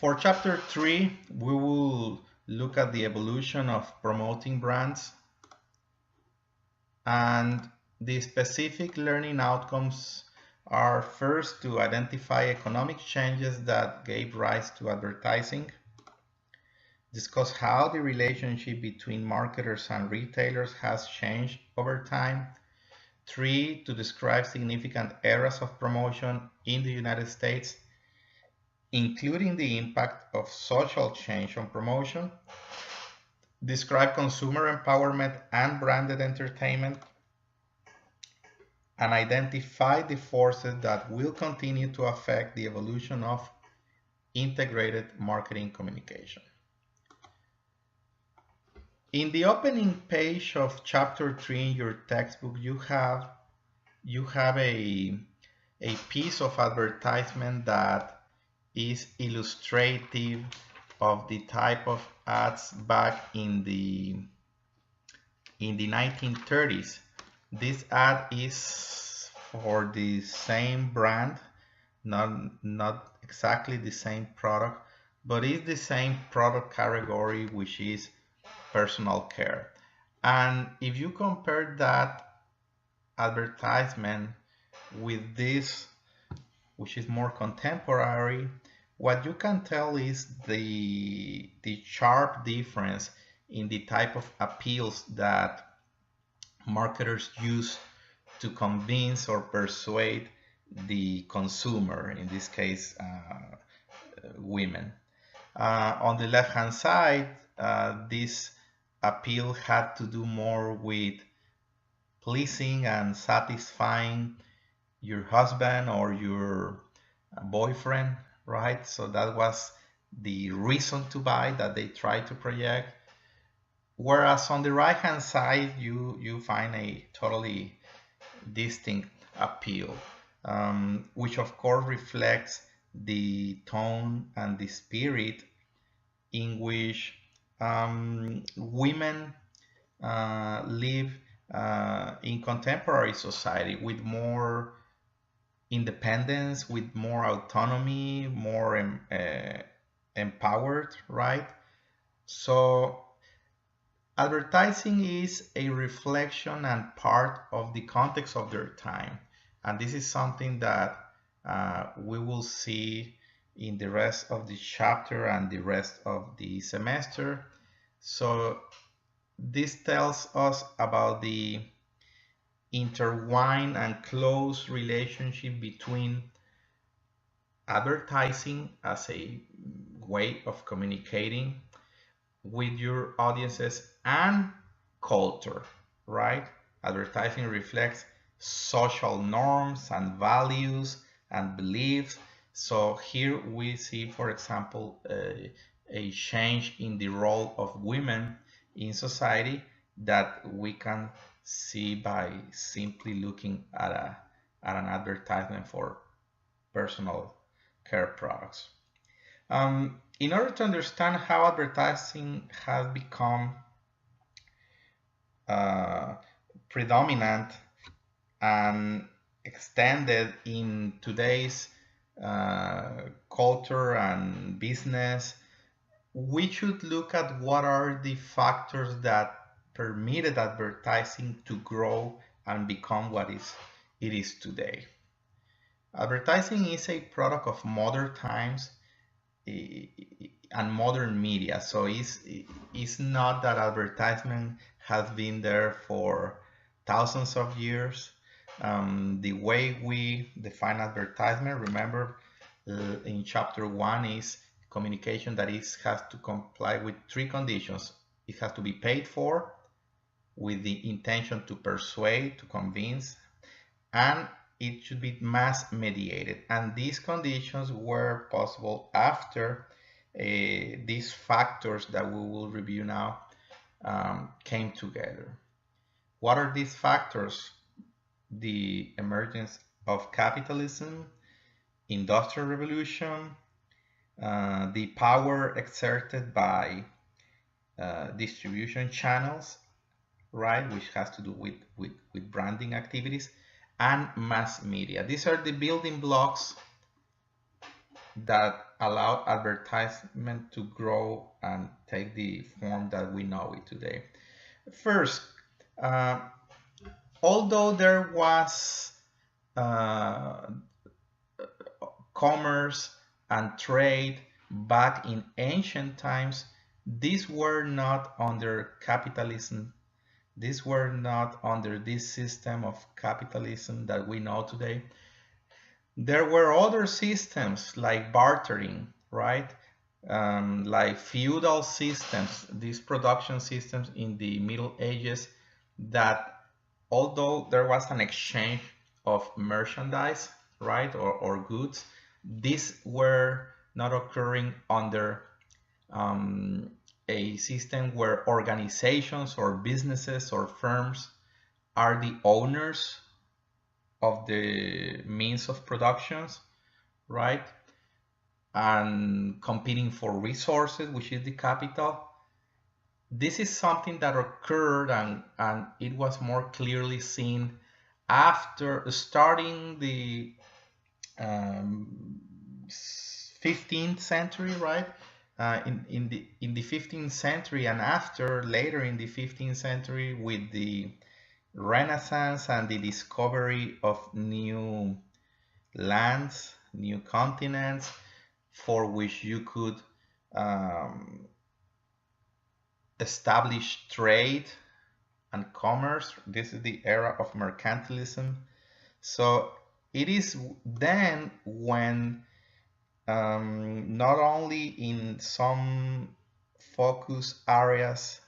For chapter 3, we will look at the evolution of promoting brands, and the specific learning outcomes are first to identify economic changes that gave rise to advertising, discuss how the relationship between marketers and retailers has changed over time. 3, to describe significant eras of promotion in the United States, including the impact of social change on promotion. Describe consumer empowerment and branded entertainment, and identify the forces that will continue to affect the evolution of integrated marketing communication. In the opening page of chapter 3 in your textbook, you have a piece of advertisement that is illustrative of the type of ads back in the 1930s. This ad is for the same brand, not exactly the same product, but it's the same product category, which is personal care. And if you compare that advertisement with this, which is more contemporary, what you can tell is the sharp difference in the type of appeals that marketers use to convince or persuade the consumer, in this case women. On the left hand side, this appeal had to do more with pleasing and satisfying your husband or your boyfriend, right? So that was the reason to buy that they tried to project. Whereas on the right hand side, you find a totally distinct appeal, which of course reflects the tone and the spirit in which women live in contemporary society, with more independence, with more autonomy, more empowered, right? So advertising is a reflection and part of the context of their time. And this is something that we will see in the rest of the chapter and the rest of the semester. So this tells us about the intertwined and close relationship between advertising as a way of communicating with your audiences and culture, right? Advertising reflects social norms and values and beliefs. So here we see, for example, a change in the role of women in society that we can see by simply looking at an advertisement for personal care products. In order to understand how advertising has become predominant and extended in today's culture and business, we should look at what are the factors that permitted advertising to grow and become what it is today. Advertising is a product of modern times and modern media. So it's not that advertisement has been there for thousands of years. The way we define advertisement, remember in chapter 1, is communication that has to comply with 3 conditions. It has to be paid for with the intention to persuade, to convince, and it should be mass mediated. And these conditions were possible after these factors that we will review now came together. What are these factors? The emergence of capitalism, industrial revolution, the power exerted by distribution channels, right, which has to do with branding activities, and mass media. These are the building blocks that allowed advertisement to grow and take the form that we know it today. First, uh, although there was uh, commerce and trade back in ancient times, these were not under capitalism. These were not under this system of capitalism that we know today. There were other systems like bartering, right? Like feudal systems, these production systems in the Middle Ages, that although there was an exchange of merchandise, right, or goods, these were not occurring under a system where organizations or businesses or firms are the owners of the means of productions, right? And competing for resources, which is the capital. This is something that occurred and it was more clearly seen after starting the 15th century, right? In the 15th century and after, later in the 15th century, with the Renaissance and the discovery of new lands, new continents, for which you could establish trade and commerce. This is the era of mercantilism. So it is then when not only in some focus areas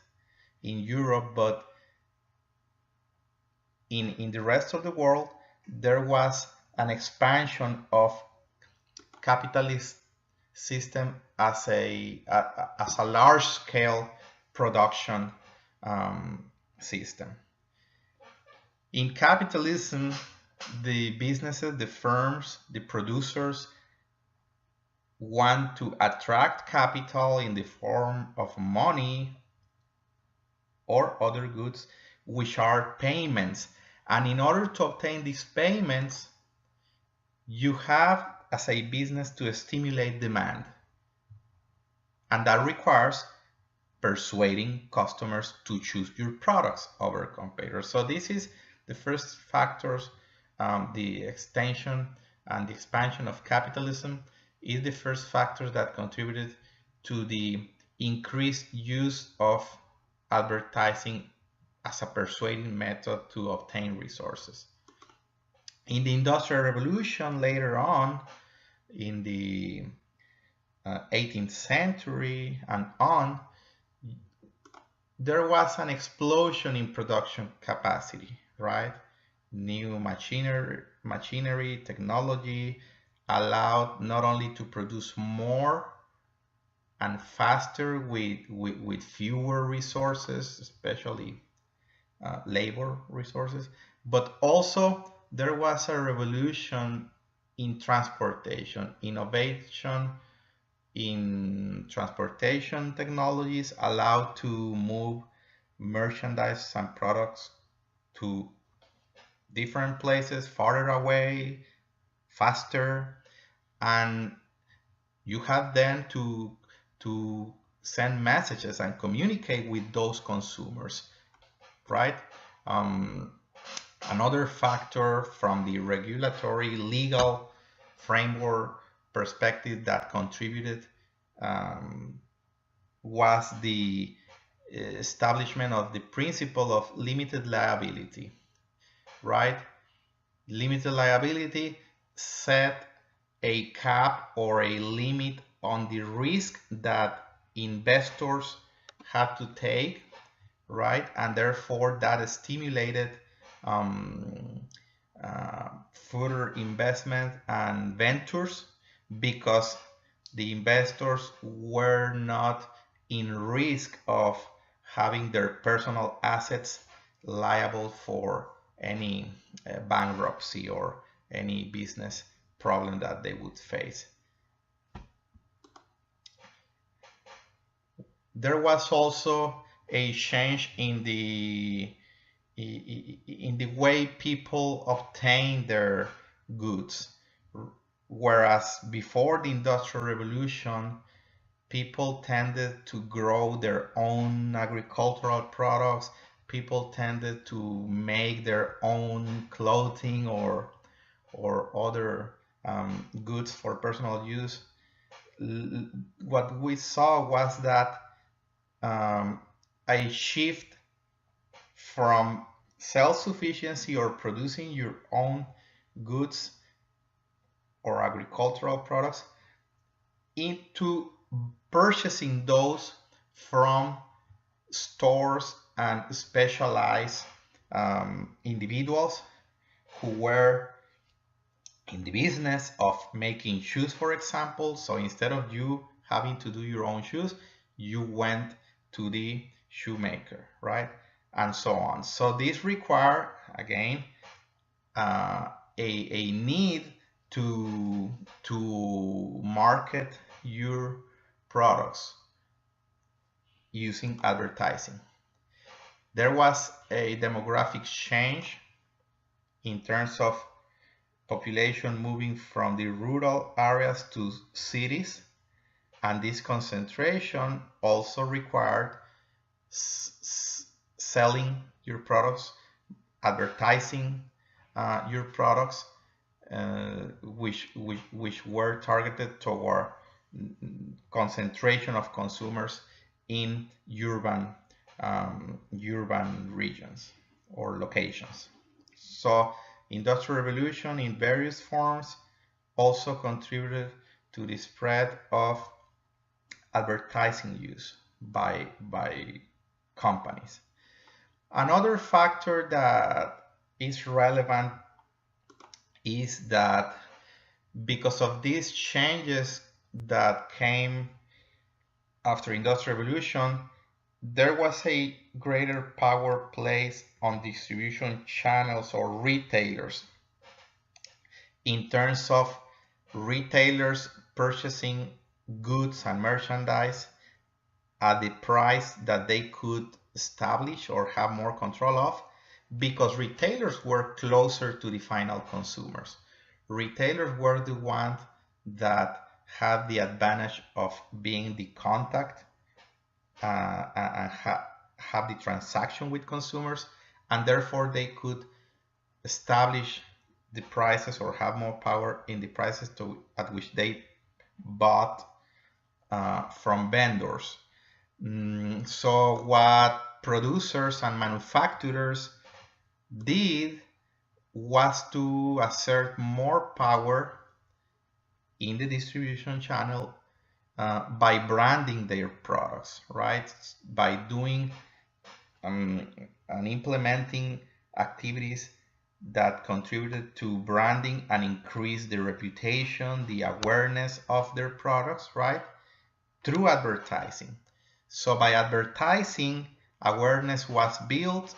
in Europe, but in the rest of the world, there was an expansion of capitalist system as a large scale production system. In capitalism, the businesses, the firms, the producers want to attract capital in the form of money or other goods, which are payments. And in order to obtain these payments, you have, as a business, to stimulate demand. And that requires persuading customers to choose your products over competitors. So this is the first factors. The extension and the expansion of capitalism is the first factor that contributed to the increased use of advertising as a persuading method to obtain resources. In the Industrial Revolution later on, in the 18th century and on, there was an explosion in production capacity, right? New machinery, technology allowed not only to produce more and faster with fewer resources, especially labor resources, but also there was a revolution in transportation. Innovation in transportation technologies allowed to move merchandise and products to different places, farther away, faster, and you have then to send messages and communicate with those consumers, right? Another factor from the regulatory legal framework perspective that contributed was the establishment of the principle of limited liability, right? Limited liability set a cap or a limit on the risk that investors had to take, right? And therefore that stimulated further investment and ventures, because the investors were not in risk of having their personal assets liable for any bankruptcy or any business problem that they would face. There was also a change in the way people obtain their goods. Whereas before the Industrial Revolution, people tended to grow their own agricultural products. People tended to make their own clothing or other goods for personal use. What we saw was that um, a shift from self-sufficiency or producing your own goods or agricultural products into purchasing those from stores and specialized individuals who were in the business of making shoes, for example. So instead of you having to do your own shoes, you went to the shoemaker, right? And so on. So this require, again, a need to market your products using advertising. There was a demographic change in terms of population moving from the rural areas to cities, and this concentration also required selling your products, advertising your products, which were targeted toward concentration of consumers in urban regions or locations. So Industrial Revolution in various forms also contributed to the spread of advertising use by companies. Another factor that is relevant is that because of these changes that came after Industrial Revolution, there was a greater power placed on distribution channels or retailers in terms of retailers purchasing goods and merchandise at the price that they could establish or have more control of, because retailers were closer to the final consumers. Retailers were the ones that had the advantage of being the contact and have the transaction with consumers, and therefore they could establish the prices or have more power in the prices at which they bought from vendors. So what producers and manufacturers did was to assert more power in the distribution channel by branding their products, right? By doing and implementing activities that contributed to branding and increase the reputation, the awareness of their products, right? Through advertising. So by advertising, awareness was built,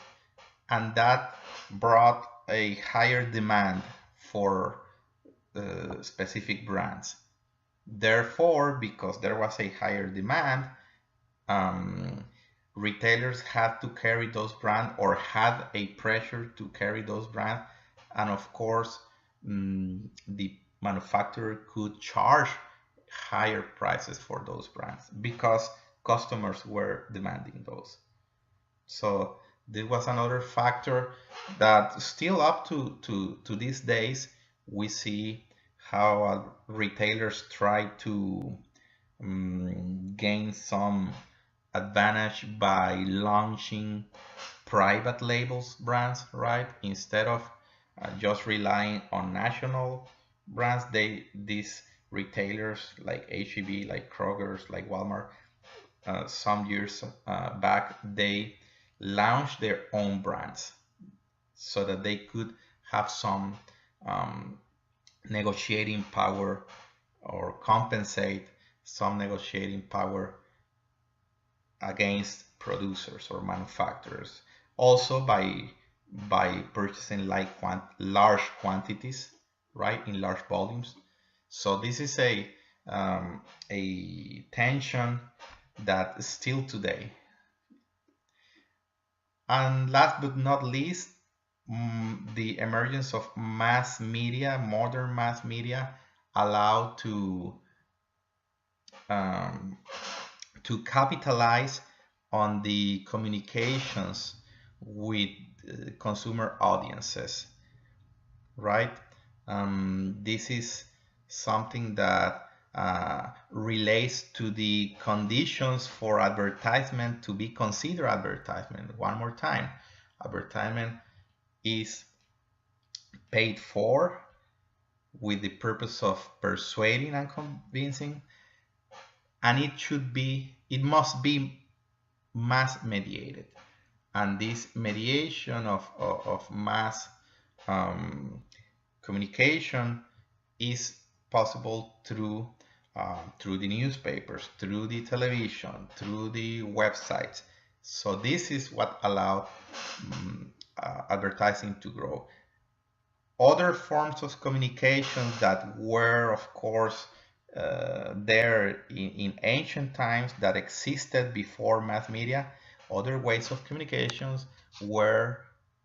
and that brought a higher demand for specific brands. Therefore, because there was a higher demand, retailers had to carry those brands or had a pressure to carry those brands. And of course, the manufacturer could charge higher prices for those brands because customers were demanding those. So this was another factor that still up to these days, we see how retailers try to gain some advantage by launching private labels brands, right? Instead of just relying on national brands, these retailers like H-E-B, like Kroger's, like Walmart, some years back, they launched their own brands so that they could have some negotiating power or compensate some negotiating power against producers or manufacturers. Also by purchasing large quantities, right, in large volumes. So this is a tension that still today. And last but not least, the emergence of mass media, modern mass media, allowed to capitalize on the communications with consumer audiences, right? This is something that relates to the conditions for advertisement to be considered advertisement. One more time, advertisement is paid for with the purpose of persuading and convincing, and it must be mass mediated. And this mediation of mass communication is possible through the newspapers, through the television, through the websites. So this is what allowed advertising to grow. Other forms of communication that were, of course, there in ancient times, that existed before mass media, other ways of communications were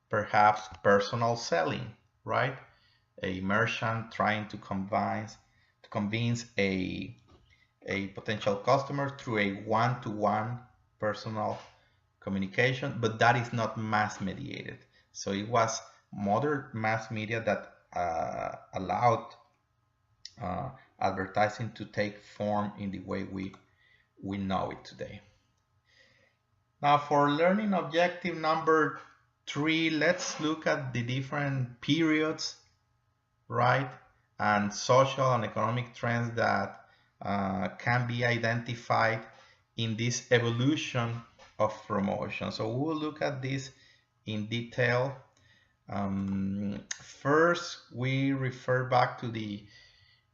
perhaps personal selling, right? A merchant trying to convince a potential customer through a one-to-one personal communication, but that is not mass mediated. So it was modern mass media that allowed advertising to take form in the way we know it today. Now, for learning objective number 3, let's look at the different periods, right, and social and economic trends that can be identified in this evolution of promotion. So we'll look at this in detail. First, we refer back to the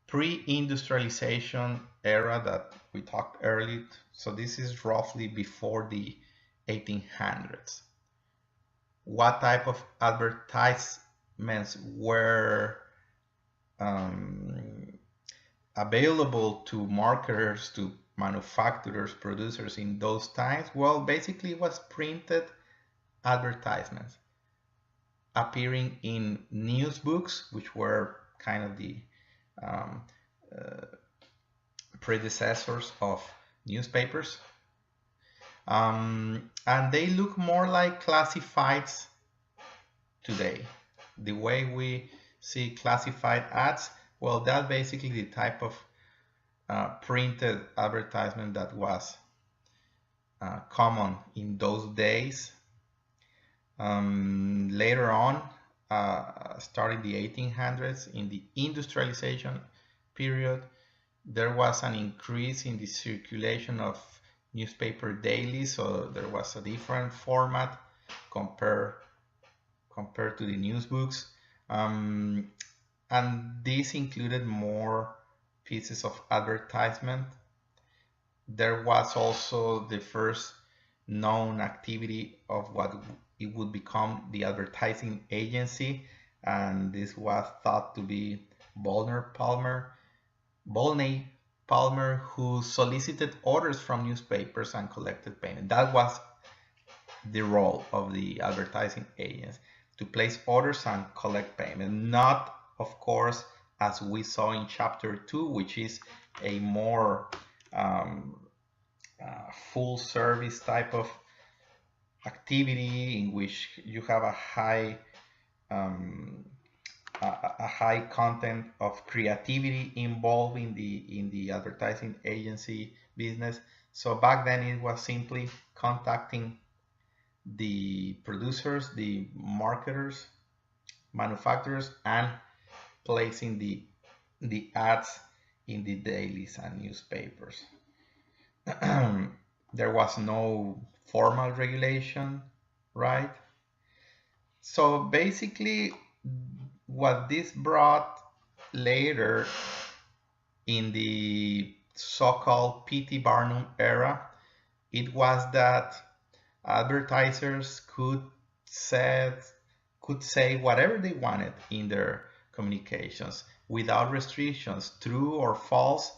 pre-industrialization era that we talked earlier. So this is roughly before the 1800s. What type of advertisements were available to marketers, to manufacturers, producers in those times? Well, basically it was printed advertisements appearing in news books, which were kind of the predecessors of newspapers. And they look more like classifieds today. The way we see classified ads, well, that's basically the type of printed advertisement that was common in those days. Later on, starting the 1800s, in the industrialization period, there was an increase in the circulation of newspaper dailies, so there was a different format compared to the news books, and this included more pieces of advertisement. There was also the first known activity of what it would become the advertising agency, and this was thought to be Volney Palmer, who solicited orders from newspapers and collected payment. That was the role of the advertising agents, to place orders and collect payment. Not, of course, as we saw in Chapter 2, which is a more full service type of activity in which you have a high content of creativity involved in the advertising agency business. So back then it was simply contacting the producers, the marketers, manufacturers, and placing the ads in the dailies and newspapers. There was no formal regulation, right? So basically what this brought later in the so-called P.T. Barnum era, it was that advertisers could say whatever they wanted in their communications without restrictions, true or false.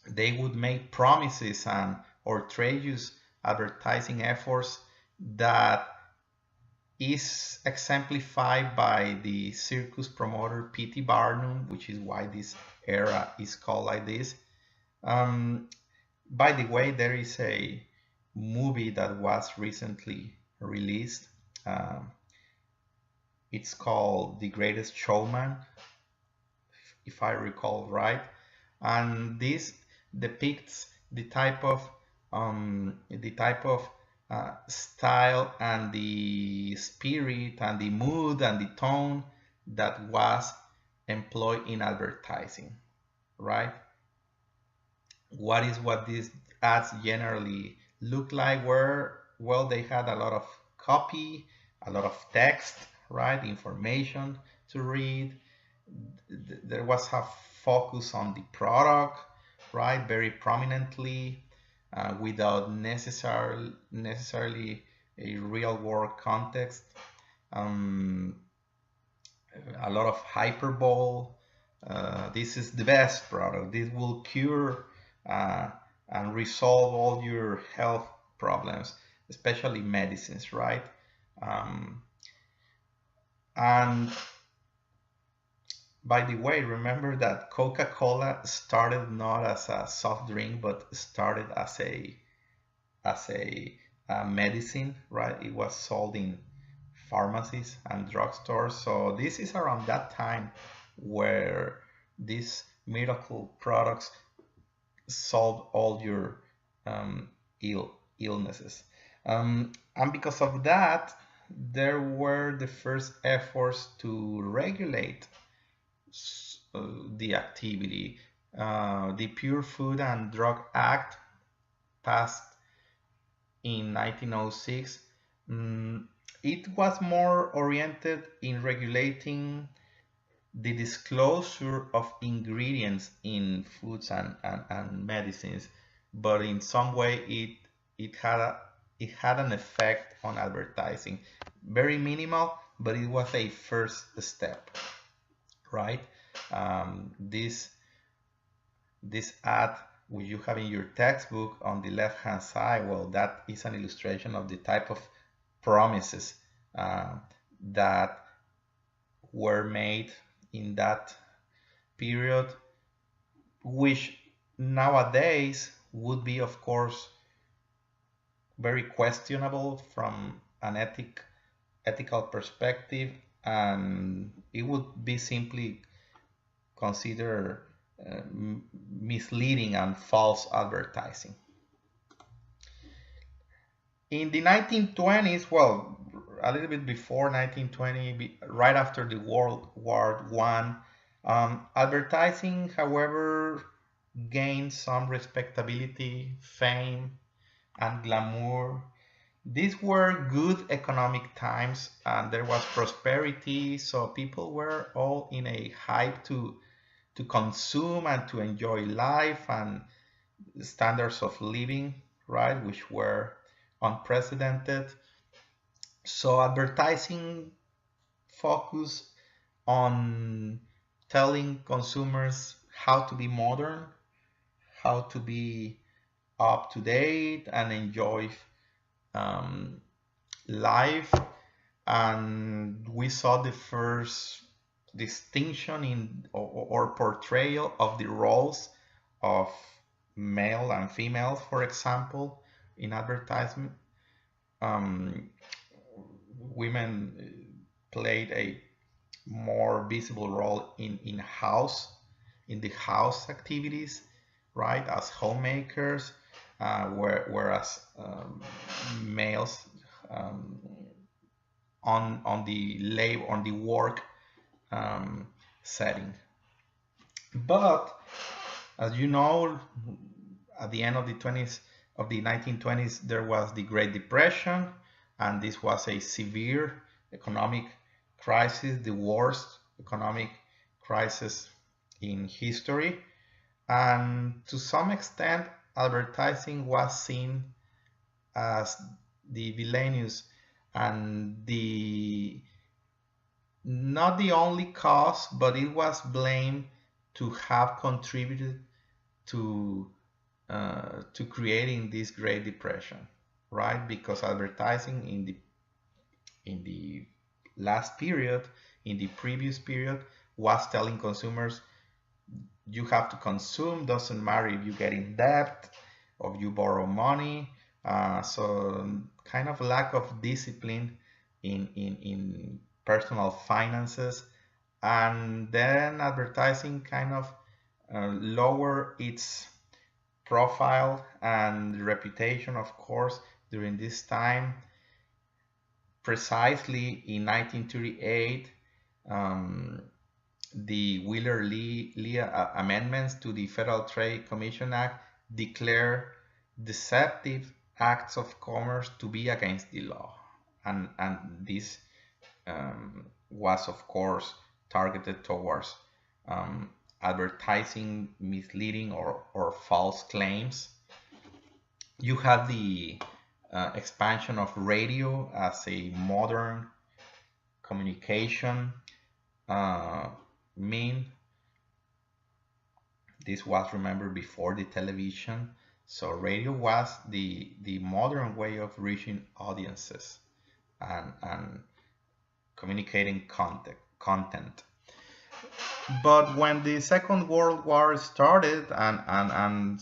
They would make promises and or trade use advertising efforts that is exemplified by the circus promoter P.T. Barnum, which is why this era is called like this. Um, by the way, there is a movie that was recently released. Um, it's called The Greatest Showman, if I recall right. And this depicts the type of style and the spirit and the mood and the tone that was employed in advertising, right? What these ads generally look like were, well, they had a lot of copy, a lot of text, right? Information to read. There was a focus on the product, right? Very prominently, without necessarily a real world context. Um, a lot of hyperbole. This is the best product. This will cure uh, and resolve all your health problems, especially medicines, right? And by the way, remember that Coca-Cola started not as a soft drink, but started as a medicine, right? It was sold in pharmacies and drugstores. So this is around that time where these miracle products solve all your illnesses. And because of that, there were the first efforts to regulate the activity. The Pure Food and Drug Act passed in 1906. It was more oriented in regulating the disclosure of ingredients in foods and medicines, but in some way it had an effect on advertising. Very minimal, but it was a first step, right? This ad which you have in your textbook on the left hand side, well, that is an illustration of the type of promises that were made in that period, which nowadays would be, of course, very questionable from an ethical perspective, and it would be simply considered misleading and false advertising. In the 1920s, well, a little bit before 1920, right after the World War I, advertising, however, gained some respectability, fame, and glamour. These were good economic times and there was prosperity, so people were all in a hype to consume and to enjoy life and standards of living, right, which were unprecedented. So advertising focused on telling consumers how to be modern, how to be up to date and enjoy life. And we saw the first distinction in or portrayal of the roles of male and female, for example, in advertisement. Women played a more visible role in the house activities, right, as homemakers, whereas males on the labor, on the work setting. But as you know, at the end of the 1920s, there was the Great Depression, and this was a severe economic crisis, the worst economic crisis in history. And to some extent, advertising was seen as the villainous and not the only cause, but it was blamed to have contributed to creating this Great Depression, right? Because advertising the last period, in the previous period, was telling consumers you have to consume, doesn't matter if you get in debt or you borrow money. So kind of lack of discipline in personal finances. And then advertising kind of lower its profile and reputation, of course, during this time. Precisely in 1938, the Wheeler-Lee amendments to the Federal Trade Commission Act declare deceptive acts of commerce to be against the law. And this was, of course, targeted towards advertising misleading or false claims. You have the expansion of radio as a modern communication mean. This was, remember, before the television. So radio was the modern way of reaching audiences and communicating content. But when the Second World War started and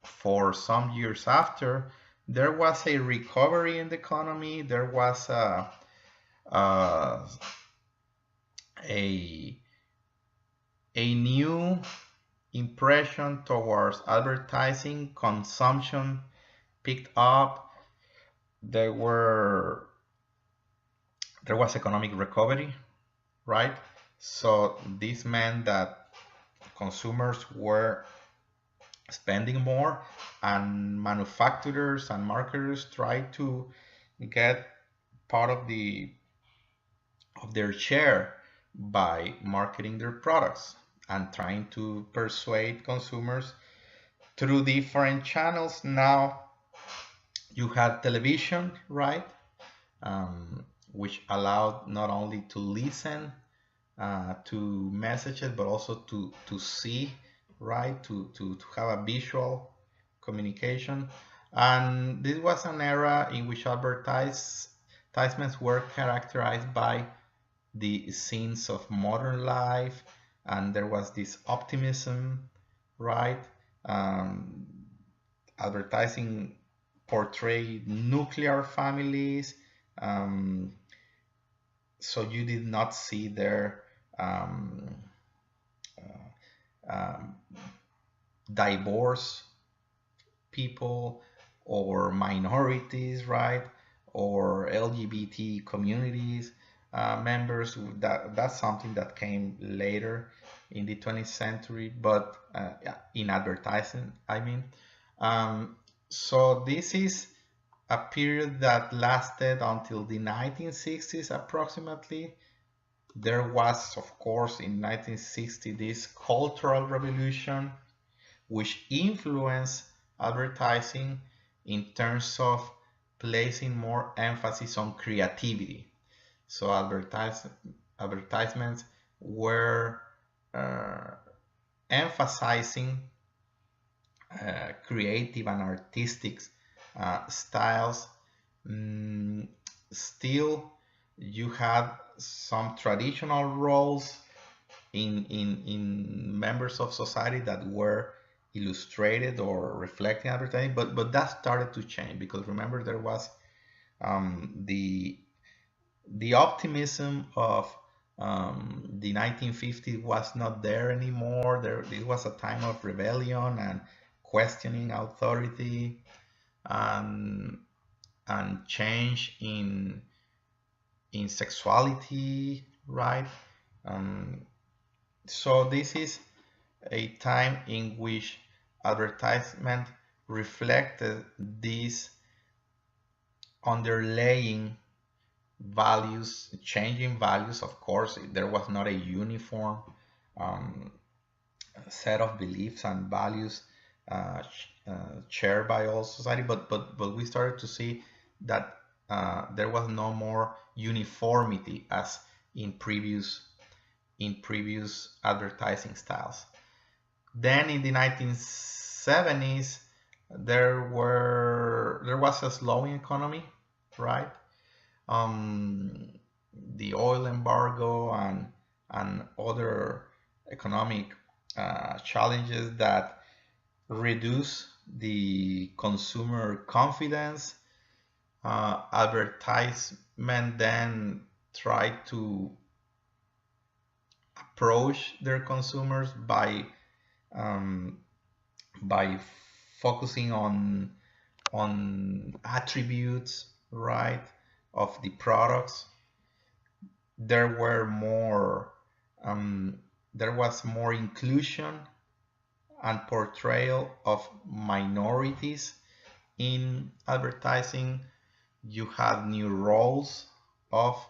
for some years after, there was a recovery in the economy. There was a new impression towards advertising. Consumption picked up. There was economic recovery, right? So this meant that consumers were spending more, and manufacturers and marketers tried to get part of their share by marketing their products and trying to persuade consumers through different channels. Now you have television, right? Which allowed not only to listen to messages, but also to see, right? To have a visual communication. And this was an era in which advertisements were characterized by the scenes of modern life, and there was this optimism, right? Advertising portrayed nuclear families, so you did not see there divorced people or minorities, right? Or LGBT communities members. That's something that came later in the 20th century, but in advertising, I mean. So this is a period that lasted until the 1960s approximately. There was, of course, in 1960 this cultural revolution which influenced advertising in terms of placing more emphasis on creativity. So advertisements were emphasizing creative and artistic styles. Still, you had some traditional roles in members of society that were illustrated or reflecting advertising, but that started to change, because remember, there was the optimism of the 1950s was not there anymore. It was a time of rebellion and questioning authority and change in sexuality, right? So this is a time in which advertisement reflected these underlying values, changing values. Of course, there was not a uniform set of beliefs and values shared by all society, but we started to see that there was no more uniformity as in previous advertising styles. Then in the 1970s, there was a slowing economy, right? um, the oil embargo and other economic challenges that reduce the consumer confidence. Advertisement then try to approach their consumers um, by focusing on attributes, right, of the products. There were more there was more inclusion and portrayal of minorities in advertising. You had new roles of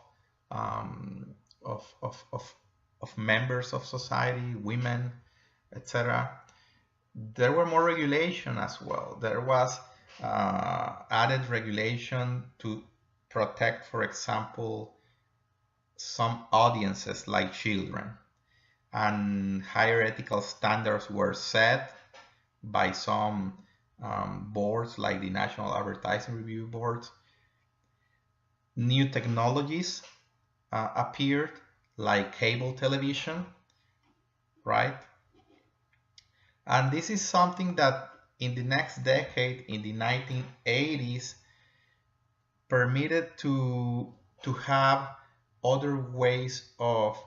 um, of members of society, women, etc. There were more regulation as well. There was added regulation to protect, for example, some audiences like children, and higher ethical standards were set by some boards like the National Advertising Review Board. New technologies appeared like cable television, right? And this is something that in the next decade, in the 1980s, permitted to have other ways of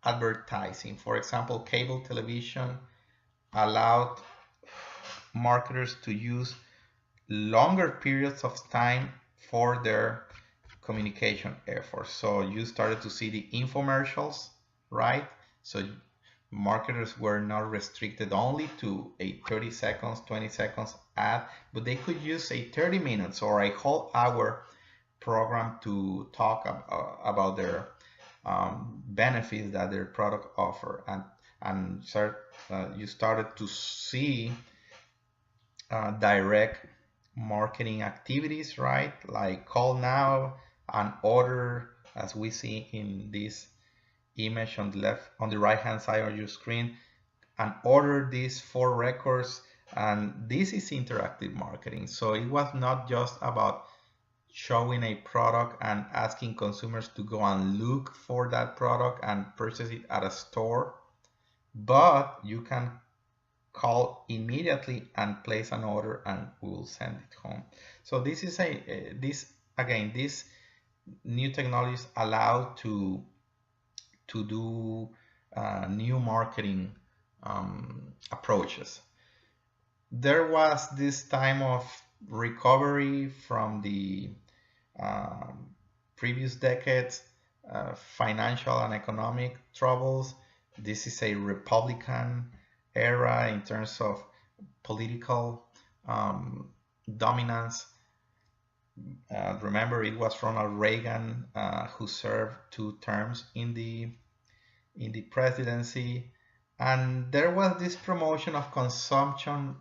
advertising. For example, cable television allowed marketers to use longer periods of time for their communication efforts. So you started to see the infomercials, right? So marketers were not restricted only to a 30 seconds, 20 seconds ad, but they could use a 30 minutes or a whole hour program to talk about their benefits that their product offer. And you started to see direct marketing activities, right? Like call now and order, as we see in this image on the right hand side of your screen, and order these 4 records. And this is interactive marketing. So it was not just about showing a product and asking consumers to go and look for that product and purchase it at a store, but you can call immediately and place an order and we will send it home. So this is these new technologies allow to do new marketing approaches. There was this time of recovery from the previous decades, financial and economic troubles. This is a Republican era in terms of political dominance. Remember, it was Ronald Reagan who served 2 terms in the presidency, and there was this promotion of consumption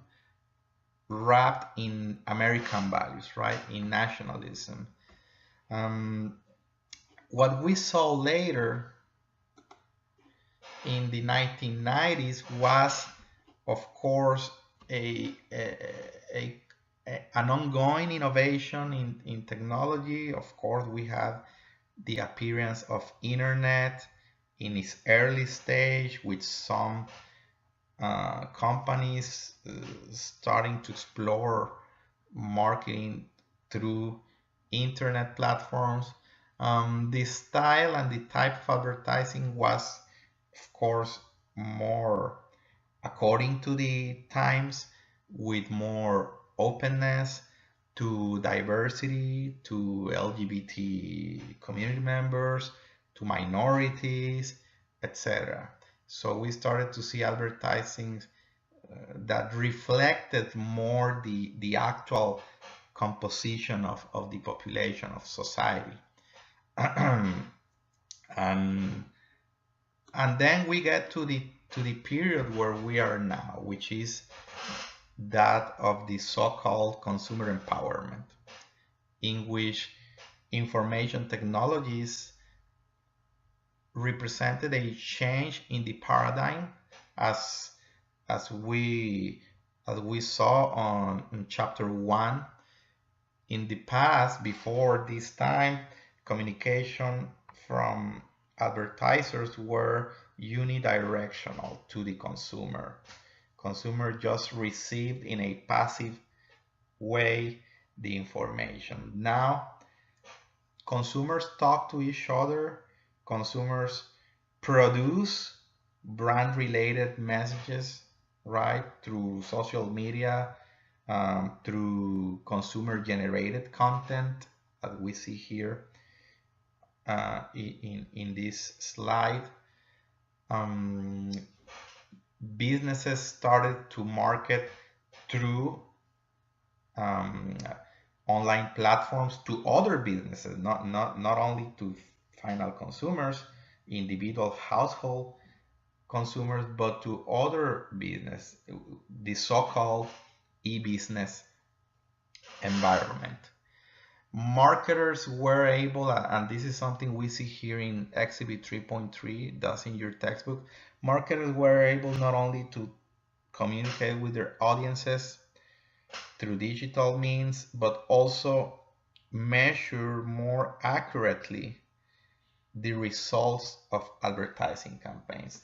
wrapped in American values, right? In nationalism. What we saw later in the 1990s was, of course, an ongoing innovation in technology. Of course, we had the appearance of internet in its early stage, with some companies starting to explore marketing through internet platforms. The style and the type of advertising was, of course, more according to the times, with more openness to diversity, to LGBT community members, to minorities, etc. So we started to see advertising that reflected more the actual composition of the population, of society. and then we get to the period where we are now, which is that of the so-called consumer empowerment, in which information technologies represented a change in the paradigm, as we saw in chapter 1. in the past, before this time, communication from advertisers were unidirectional to the consumer. Consumer just received in a passive way the information. Now, consumers talk to each other, consumers produce brand-related messages, right, through social media, through consumer-generated content, as we see here in this slide. Businesses started to market through online platforms to other businesses, not only to final consumers, individual household consumers, but to other business, the so-called e-business environment. Marketers were able, and this is something we see here in Exhibit 3.3, that's in your textbook, marketers were able not only to communicate with their audiences through digital means, but also measure more accurately the results of advertising campaigns.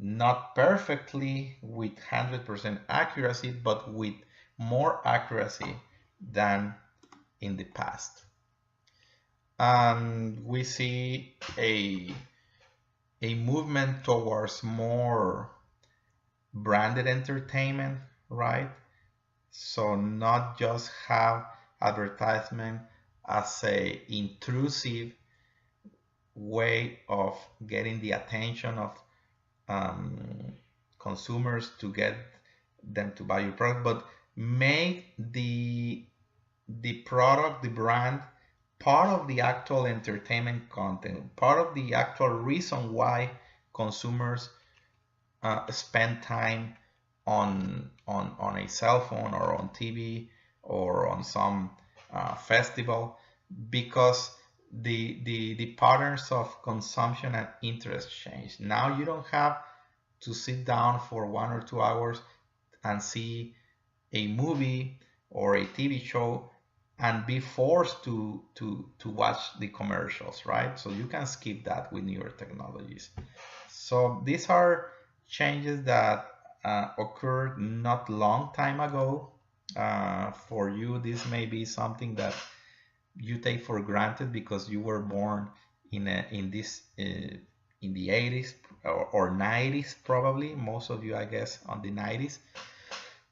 Not perfectly with 100% accuracy, but with more accuracy than in the past. And we see a movement towards more branded entertainment, right? So not just have advertisement as a intrusive way of getting the attention of consumers to get them to buy your product, but make the product, the brand, part of the actual entertainment content, part of the actual reason why consumers spend time on a cell phone or on TV or on some festival, because the patterns of consumption and interest change. Now you don't have to sit down for 1 or 2 hours and see a movie or a TV show and be forced to watch the commercials, right? So you can skip that with newer technologies. So these are changes that occurred not long time ago. For you, this may be something that you take for granted because you were born in the 80s or 90s, probably most of you, I guess, on the 90s.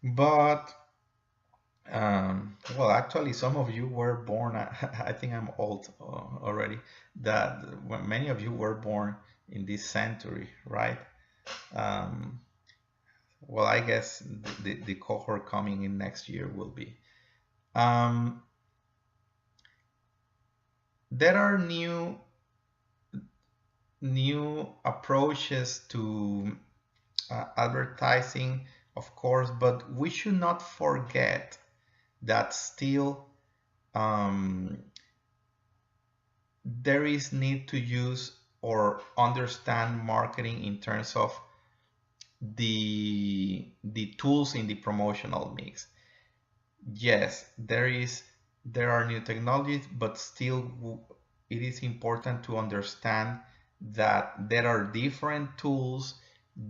But well, actually, some of you were born. I think I'm old already. That many of you were born in this century, right? Well, I guess the cohort coming in next year will be. There are new approaches to advertising, of course, but we should not forget that still there is need to use or understand marketing in terms of the tools in the promotional mix. Yes, there are new technologies, but still it is important to understand that there are different tools,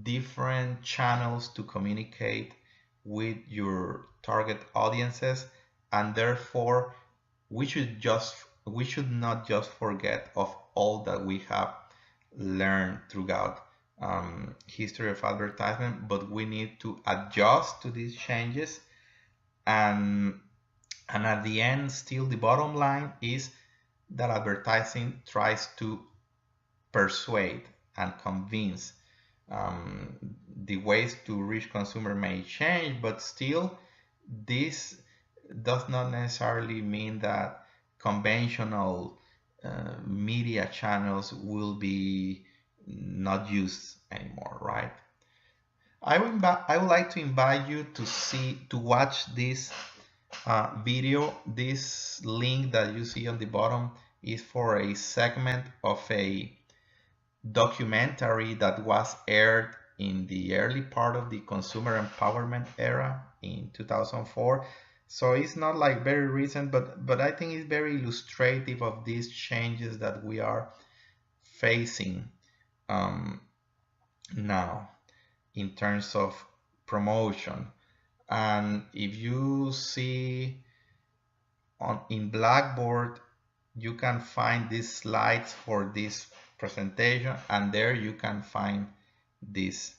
different channels to communicate with your target audiences, and therefore we should not just forget of all that we have learned throughout history of advertisement, but we need to adjust to these changes. And at the end, still the bottom line is that advertising tries to persuade and convince. The ways to reach consumer may change, but still this does not necessarily mean that conventional media channels will be not used anymore, right? I would like to invite you to watch this video. This link that you see on the bottom is for a segment of a documentary that was aired in the early part of the consumer empowerment era in 2004. So it's not like very recent, but I think it's very illustrative of these changes that we are facing now in terms of promotion. And if you see in Blackboard, you can find these slides for this presentation, and there you can find this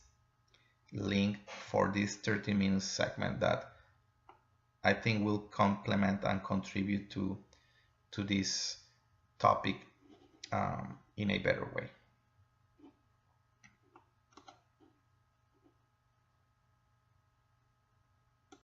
link for this 30-minute segment that I think will complement and contribute to this topic in a better way.